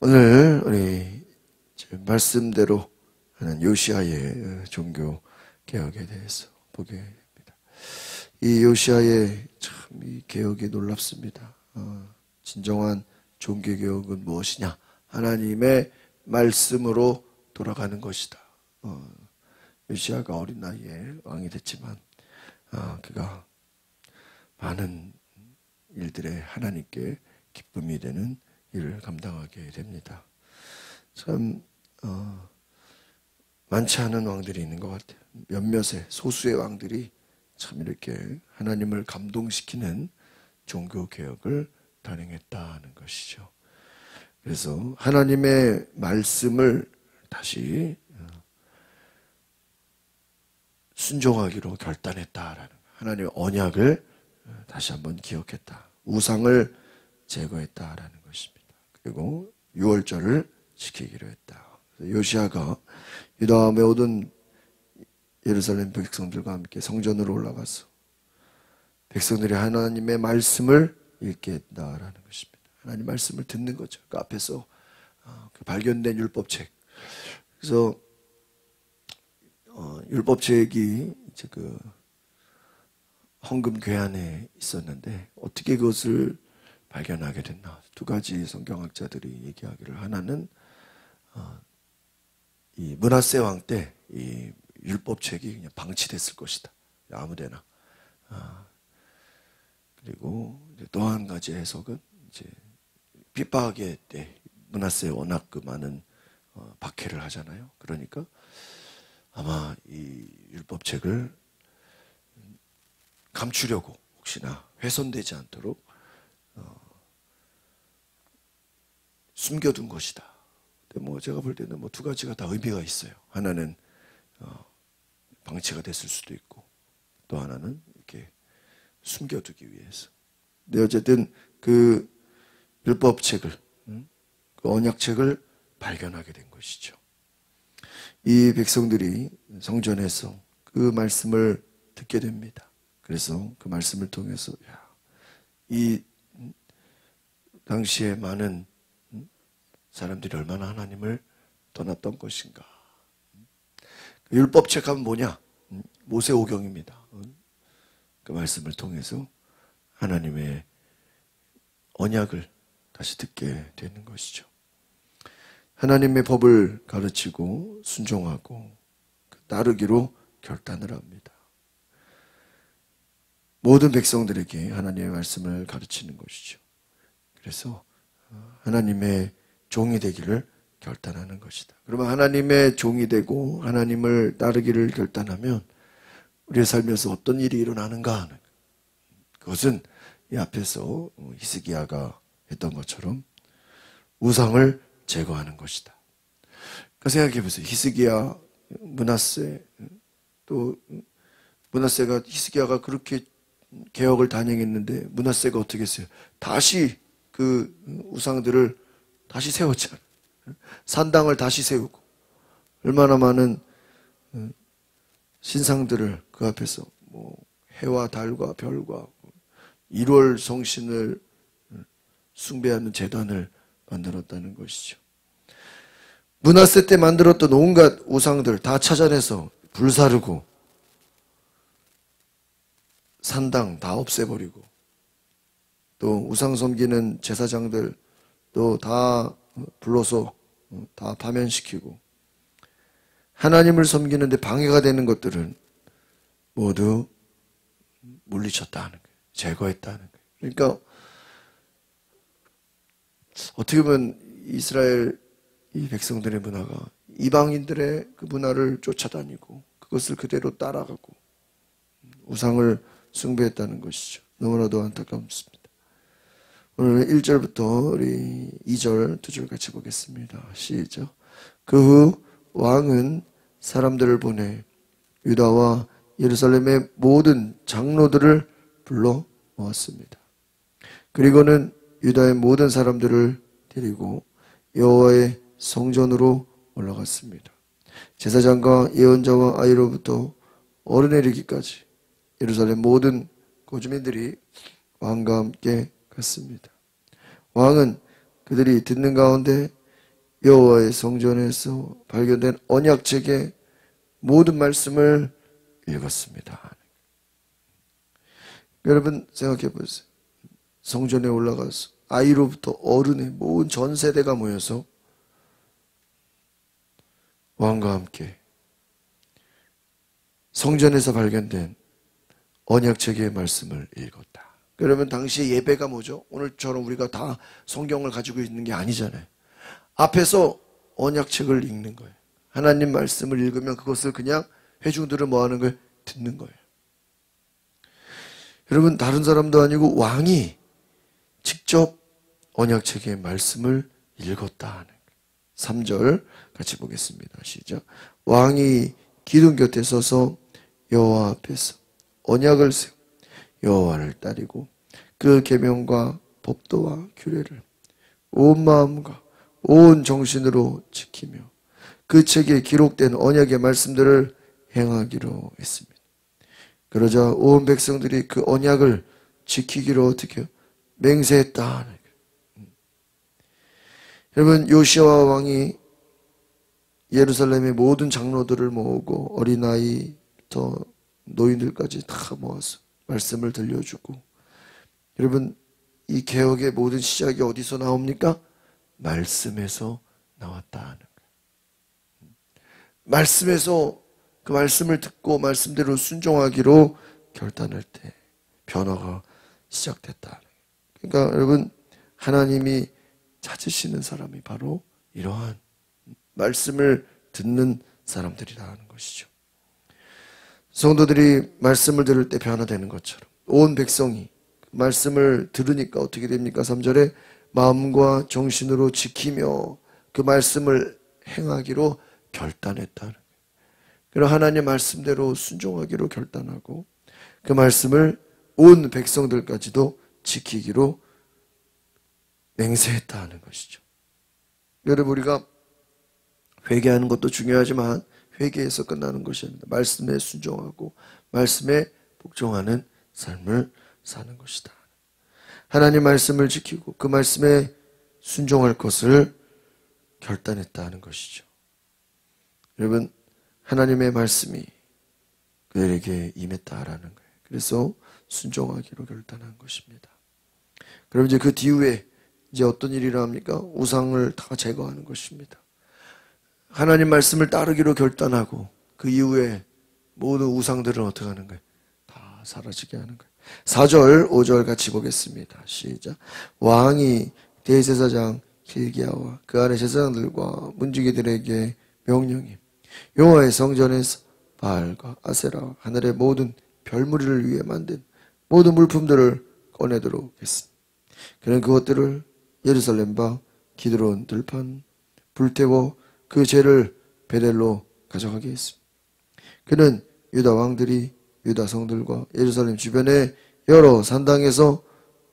오늘 우리 말씀대로 하는 요시야의 종교 개혁에 대해서 보게 됩니다. 이 요시야의 참 이 개혁이 놀랍습니다. 진정한 종교 개혁은 무엇이냐? 하나님의 말씀으로 돌아가는 것이다. 요시야가 어린 나이에 왕이 됐지만 그가 많은 일들에 하나님께 기쁨이 되는 일을 감당하게 됩니다. 참 많지 않은 왕들이 있는 것 같아요. 몇몇의 소수의 왕들이 참 이렇게 하나님을 감동시키는 종교 개혁을 단행했다는 것이죠. 그래서 하나님의 말씀을 다시 순종하기로 결단했다라는, 하나님의 언약을 다시 한번 기억했다. 우상을 제거했다라는 것입니다. 그리고 유월절을 지키기로 했다. 요시야가 유다와 모든 예루살렘 백성들과 함께 성전으로 올라가서 백성들이 하나님의 말씀을 읽게 했다라는 것입니다. 하나님 말씀을 듣는 거죠. 그 앞에서 그 발견된 율법책. 그래서 율법책이 이제 그 헌금 괴한에 있었는데 어떻게 그것을 발견하게 됐나? 두 가지 성경학자들이 얘기하기를, 하나는 이 므낫세 왕 때 이 율법책이 그냥 방치됐을 것이다. 아무데나. 그리고 또 한 가지 해석은 이제 핍박의 때 므낫세 워낙 그 많은 박해를 하잖아요. 그러니까 아마 이 율법책을 감추려고 혹시나 훼손되지 않도록 숨겨둔 것이다. 근데 뭐 제가 볼 때는 뭐 두 가지가 다 의미가 있어요. 하나는 방치가 됐을 수도 있고, 또 하나는 이렇게 숨겨두기 위해서. 근데 어쨌든 그 율법책을, 그 언약책을 발견하게 된 것이죠. 이 백성들이 성전에서 그 말씀을 듣게 됩니다. 그래서 그 말씀을 통해서 이 당시에 많은 사람들이 얼마나 하나님을 떠났던 것인가. 율법책 하면 뭐냐? 모세오경입니다. 그 말씀을 통해서 하나님의 언약을 다시 듣게 되는 것이죠. 하나님의 법을 가르치고 순종하고 따르기로 결단을 합니다. 모든 백성들에게 하나님의 말씀을 가르치는 것이죠. 그래서 하나님의 종이 되기를 결단하는 것이다. 그러면 하나님의 종이 되고 하나님을 따르기를 결단하면 우리의 삶에서 어떤 일이 일어나는가 하는, 그것은 이 앞에서 히스기야가 했던 것처럼 우상을 제거하는 것이다. 그러니까 생각해 보세요. 히스기야, 므낫세, 또 므낫세가, 히스기야가 그렇게 개혁을 단행했는데 므낫세가 어떻게 했어요? 다시 그 우상들을 다시 세웠잖아요. 산당을 다시 세우고 얼마나 많은 신상들을 그 앞에서 뭐 해와 달과 별과 1월 성신을 숭배하는 제단을 만들었다는 것이죠. 므낫세 때 만들었던 온갖 우상들 다 찾아내서 불사르고 산당 다 없애버리고, 또 우상 섬기는 제사장들 또 다 불러서 다 파면시키고, 하나님을 섬기는데 방해가 되는 것들은 모두 물리쳤다 하는 거예요. 제거했다는 거예요. 그러니까 어떻게 보면 이스라엘 이 백성들의 문화가 이방인들의 그 문화를 쫓아다니고 그것을 그대로 따라가고 우상을 숭배했다는 것이죠. 너무나도 안타깝습니다. 오늘 1절부터 우리 2절, 2절 같이 보겠습니다. 시작. 그 후 왕은 사람들을 보내 유다와 예루살렘의 모든 장로들을 불러 모았습니다. 그리고는 유다의 모든 사람들을 데리고 여호와의 성전으로 올라갔습니다. 제사장과 예언자와 아이로부터 어른에 이르기까지 예루살렘 모든 거주민들이 왕과 함께 갔습니다. 왕은 그들이 듣는 가운데 여호와의 성전에서 발견된 언약책의 모든 말씀을 읽었습니다. 여러분 생각해 보세요. 성전에 올라가서 아이로부터 어른의 모든 전 세대가 모여서 왕과 함께 성전에서 발견된 언약책의 말씀을 읽었다. 그러면 당시의 예배가 뭐죠? 오늘처럼 우리가 다 성경을 가지고 있는 게 아니잖아요. 앞에서 언약책을 읽는 거예요. 하나님 말씀을 읽으면 그것을 그냥 회중들은 뭐 하는 거예요? 듣는 거예요. 여러분 다른 사람도 아니고 왕이 직접 언약책의 말씀을 읽었다 하는 거예요. 3절 같이 보겠습니다. 시작. 왕이 기둥 곁에 서서 여호와 앞에서 언약을 세워 여호와를 따르고 그 계명과 법도와 규례를 온 마음과 온 정신으로 지키며 그 책에 기록된 언약의 말씀들을 행하기로 했습니다. 그러자 온 백성들이 그 언약을 지키기로 어떻게 맹세했다. 여러분 요시야 왕이 예루살렘의 모든 장로들을 모으고 어린아이부터 노인들까지 다 모아서 말씀을 들려주고, 여러분 이 개혁의 모든 시작이 어디서 나옵니까? 말씀에서 나왔다 하는 거예요. 말씀에서 그 말씀을 듣고 말씀대로 순종하기로 결단할 때 변화가 시작됐다. 그러니까 여러분 하나님이 찾으시는 사람이 바로 이러한 말씀을 듣는 사람들이라 하는 것이죠. 성도들이 말씀을 들을 때 변화되는 것처럼 온 백성이 말씀을 들으니까 어떻게 됩니까? 3절에 마음과 정신으로 지키며 그 말씀을 행하기로 결단했다. 그리고 하나님 말씀대로 순종하기로 결단하고 그 말씀을 온 백성들까지도 지키기로 맹세했다 하는 것이죠. 여러분 우리가 회개하는 것도 중요하지만 회개에서 끝나는 것이 아닙니다. 말씀에 순종하고 말씀에 복종하는 삶을 사는 것이다. 하나님 말씀을 지키고 그 말씀에 순종할 것을 결단했다 는 것이죠. 여러분 하나님의 말씀이 그들에게 임했다라는 거예요. 그래서 순종하기로 결단한 것입니다. 그럼 이제 그 뒤에 이제 어떤 일이 일어납니까? 우상을 다 제거하는 것입니다. 하나님 말씀을 따르기로 결단하고 그 이후에 모든 우상들은 어떻게 하는 거예요? 다 사라지게 하는 거예요. 4절, 5절 같이 보겠습니다. 시작. 왕이 대제사장 hil기야와 그 안에 제사장들과 문지기들에게 명령해 여호와의 성전에서 바알과 아세라와 하늘의 모든 별무리를 위해 만든 모든 물품들을 꺼내도록 했습니다. 그는 그것들을 예루살렘 방 기드론 들판 불태워 그 죄를 베델로 가져가게 했습니다. 그는 유다 왕들이 유다 성들과 예루살렘 주변의 여러 산당에서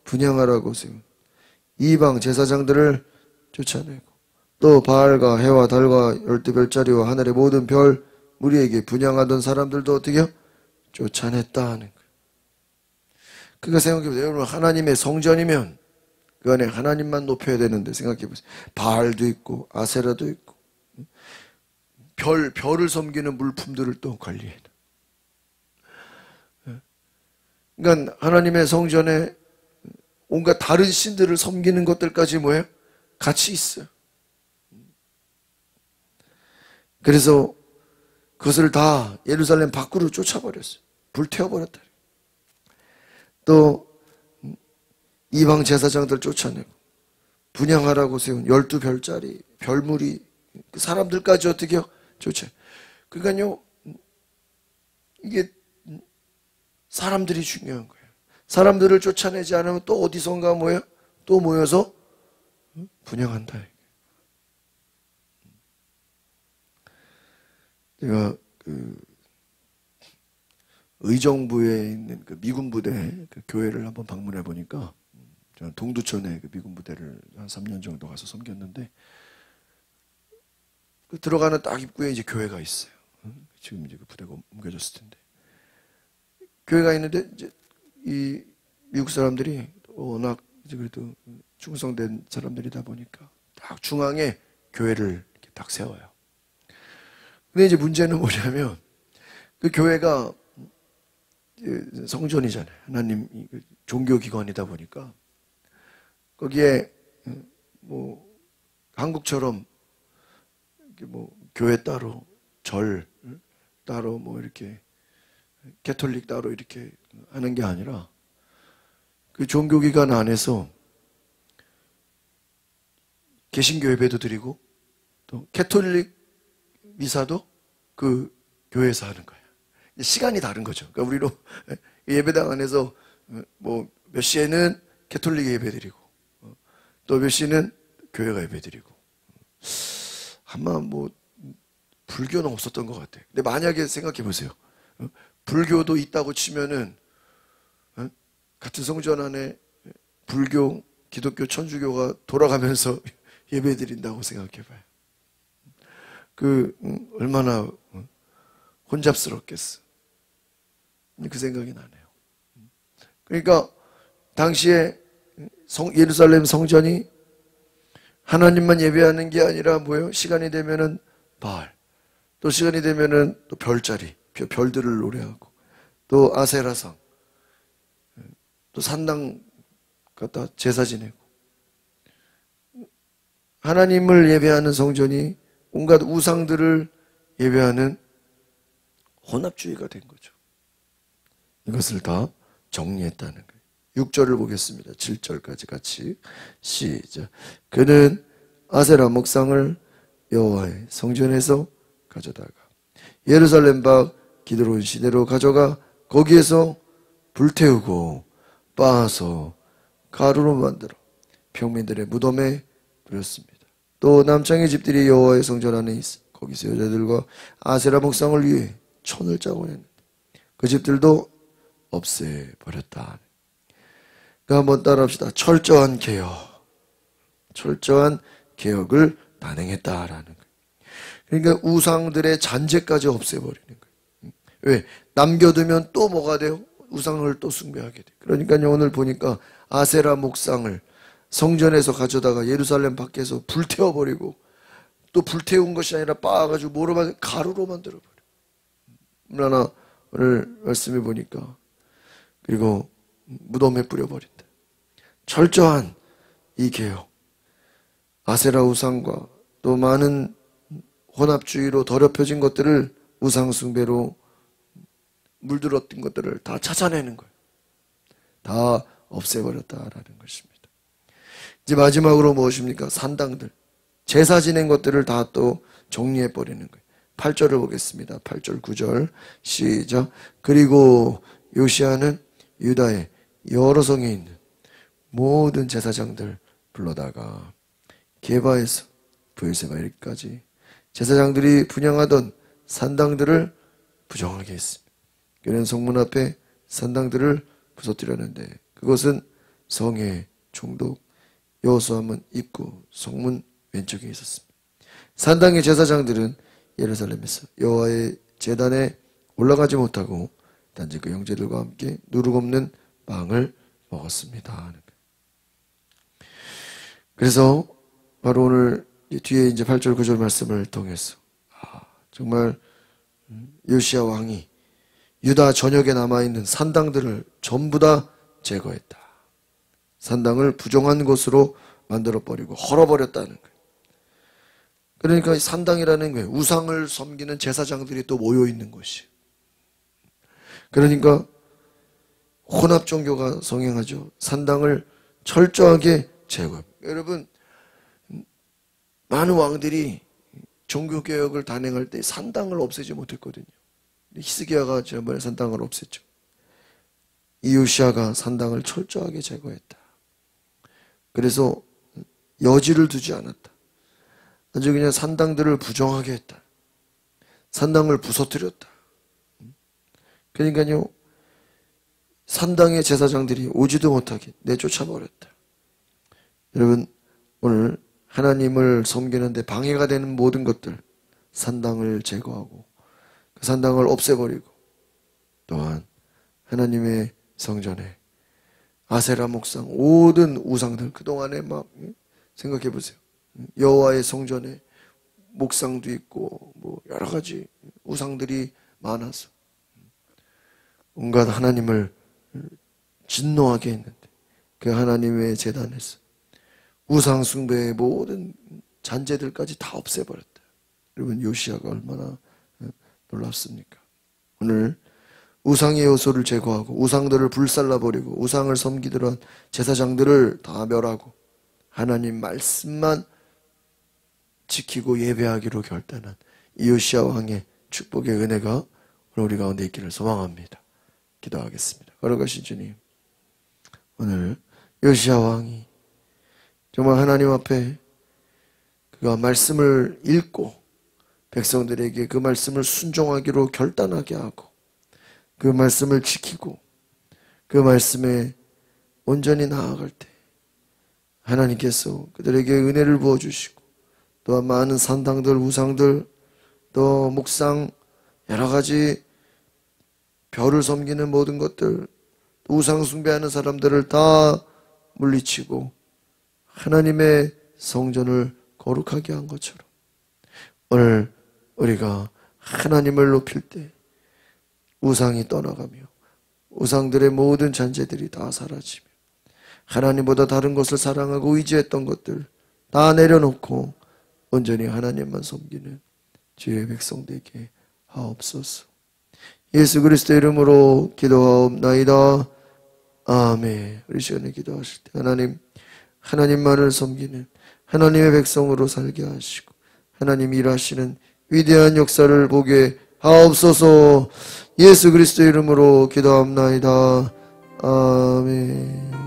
분향하라고 세운 이방 제사장들을 쫓아내고 또 바알과 해와 달과 12별자리와 하늘의 모든 별 무리에게 분향하던 사람들도 어떻게 해요? 쫓아냈다 하는 거예요. 그러니까 생각해보세요. 여러분 하나님의 성전이면 그 안에 하나님만 높여야 되는데 생각해보세요. 바알도 있고 아세라도 있고 별을 섬기는 물품들을 또 관리해. 그러니까 하나님의 성전에 온갖 다른 신들을 섬기는 것들까지 뭐예요? 같이 있어요. 그래서 그것을 다 예루살렘 밖으로 쫓아버렸어요. 불태워버렸다. 또 이방 제사장들 쫓아내고 분향하라고 세운 12별짜리 별무리 사람들까지 어떻게 해요? 쫓아요. 그러니까요 이게 사람들이 중요한 거예요. 사람들을 쫓아내지 않으면 또 어디선가 뭐예요? 또 모여서 분향한다. 제가 의정부에 있는 그 미군 부대 그 교회를 한번 방문해 보니까 저는 동두천에 그 미군 부대를 한 3년 정도 가서 섬겼는데 그 들어가는 딱 입구에 이제 교회가 있어요. 지금 이제 그 부대가 옮겨졌을 텐데 교회가 있는데 이제 이 미국 사람들이 워낙 이제 그래도 충성된 사람들이다 보니까 딱 중앙에 교회를 이렇게 딱 세워요. 근데 이제 문제는 뭐냐면 그 교회가 성전이잖아요. 하나님 종교기관이다 보니까 거기에 뭐 한국처럼 뭐 교회 따로 절 따로 뭐 이렇게 개톨릭 따로 이렇게 하는 게 아니라 그 종교기관 안에서 개신교 예배도 드리고 또 개톨릭 미사도 그 교회에서 하는 거예요. 시간이 다른 거죠. 그러니까 우리로 예배당 안에서 뭐 몇 시에는 개톨릭 예배 드리고 또 몇 시는 교회가 예배 드리고 아마 뭐 불교는 없었던 것 같아요. 근데 만약에 생각해 보세요. 불교도 있다고 치면은 같은 성전 안에 불교, 기독교, 천주교가 돌아가면서 예배 드린다고 생각해 봐요. 얼마나 혼잡스럽겠어. 그 생각이 나네요. 그러니까 당시에 예루살렘 성전이 하나님만 예배하는 게 아니라 뭐예요? 시간이 되면은 바알, 또 시간이 되면은 또 별자리, 별들을 노래하고, 또 아세라상, 또 산당 갖다 제사 지내고, 하나님을 예배하는 성전이 온갖 우상들을 예배하는 혼합주의가 된 거죠. 이것을 다 정리했다는 거예요. 6절을 보겠습니다. 7절까지 같이 시작. 그는 아세라 목상을 여호와의 성전에서 가져다가 예루살렘 밖 기드론 시내로 가져가 거기에서 불태우고 빻아서 가루로 만들어 평민들의 무덤에 뿌렸습니다. 또 남창의 집들이 여호와의 성전 안에 있어 거기서 여자들과 아세라 목상을 위해 촌을 짜고 했는데 그 집들도 없애버렸다. 그러니까 한번 따라합시다. 철저한 개혁을 단행했다라는 거예요. 그러니까 우상들의 잔재까지 없애버리는 거예요. 왜? 남겨두면 또 뭐가 돼요? 우상을 또 숭배하게 돼요. 그러니까요, 오늘 보니까 아세라 목상을 성전에서 가져다가 예루살렘 밖에서 불태워버리고 또 불태운 것이 아니라 빻아가지고 뭐로 만들어? 가루로 만들어버려. 얼마나 오늘 말씀해 보니까 그리고 무덤에 뿌려버린다. 철저한 이 개혁, 아세라 우상과 또 많은 혼합주의로 더럽혀진 것들을 우상 숭배로 물들었던 것들을 다 찾아내는 거예요. 다 없애버렸다라는 것입니다. 이제 마지막으로 무엇입니까? 산당들, 제사 지낸 것들을 다 또 정리해버리는 거예요. 8절을 보겠습니다. 8절 9절 시작. 그리고 요시야는 유다의 여러 성에 있는 모든 제사장들 불러다가 게바에서 브엘세바까지 제사장들이 분향하던 산당들을 부정하게 했습니다. 그는 성문 앞에 산당들을 부서뜨렸는데 그것은 성의 총독 여호수아문 입구 성문 왼쪽에 있었습니다. 산당의 제사장들은 예루살렘에서 여호와의 제단에 올라가지 못하고 단지 그 형제들과 함께 누룩 없는 빵을 먹었습니다. 그래서 바로 오늘 뒤에 이제 8절 9절 말씀을 통해서 정말 요시야 왕이 유다 전역에 남아있는 산당들을 전부 다 제거했다. 산당을 부정한 곳으로 만들어버리고 헐어버렸다는 거예요. 그러니까 산당이라는 거예요. 우상을 섬기는 제사장들이 또 모여있는 곳이. 그러니까 혼합 종교가 성행하죠. 산당을 철저하게 제거합니다. 여러분, 많은 왕들이 종교개혁을 단행할 때 산당을 없애지 못했거든요. 히스기야가 지난번에 산당을 없앴죠. 요시야가 산당을 철저하게 제거했다. 그래서 여지를 두지 않았다. 아주 그냥 산당들을 부정하게 했다. 산당을 부서뜨렸다. 그러니까요, 산당의 제사장들이 오지도 못하게 내쫓아버렸다. 여러분, 오늘 하나님을 섬기는데 방해가 되는 모든 것들, 산당을 제거하고 그 산당을 없애버리고 또한 하나님의 성전에 아세라 목상 모든 우상들 그동안에 막 생각해 보세요. 여호와의 성전에 목상도 있고 뭐 여러 가지 우상들이 많아서 온갖 하나님을 진노하게 했는데 그 하나님의 제단에서 우상 숭배의 모든 잔재들까지 다 없애버렸다. 여러분 요시야가 얼마나 놀랍습니까? 오늘 우상의 요소를 제거하고 우상들을 불살라버리고 우상을 섬기더란 제사장들을 다 멸하고 하나님 말씀만 지키고 예배하기로 결단한 이 요시야 왕의 축복의 은혜가 오늘 우리 가운데 있기를 소망합니다. 기도하겠습니다. 거룩하신 주님, 오늘 요시야 왕이 정말 하나님 앞에 그가 말씀을 읽고 백성들에게 그 말씀을 순종하기로 결단하게 하고 그 말씀을 지키고 그 말씀에 온전히 나아갈 때 하나님께서 그들에게 은혜를 부어주시고 또한 많은 산당들, 우상들, 또 목상 여러 가지 별을 섬기는 모든 것들, 우상 숭배하는 사람들을 다 물리치고 하나님의 성전을 거룩하게 한 것처럼 오늘 우리가 하나님을 높일 때 우상이 떠나가며 우상들의 모든 잔재들이 다 사라지며 하나님보다 다른 것을 사랑하고 의지했던 것들 다 내려놓고 온전히 하나님만 섬기는 주의 백성되게 하옵소서. 예수 그리스도의 이름으로 기도하옵나이다. 아멘. 우리 시간에 기도하실 때 하나님만을 섬기는 하나님의 백성으로 살게 하시고 하나님 일하시는 위대한 역사를 보게 하옵소서. 예수 그리스도의 이름으로 기도하옵나이다. 아멘.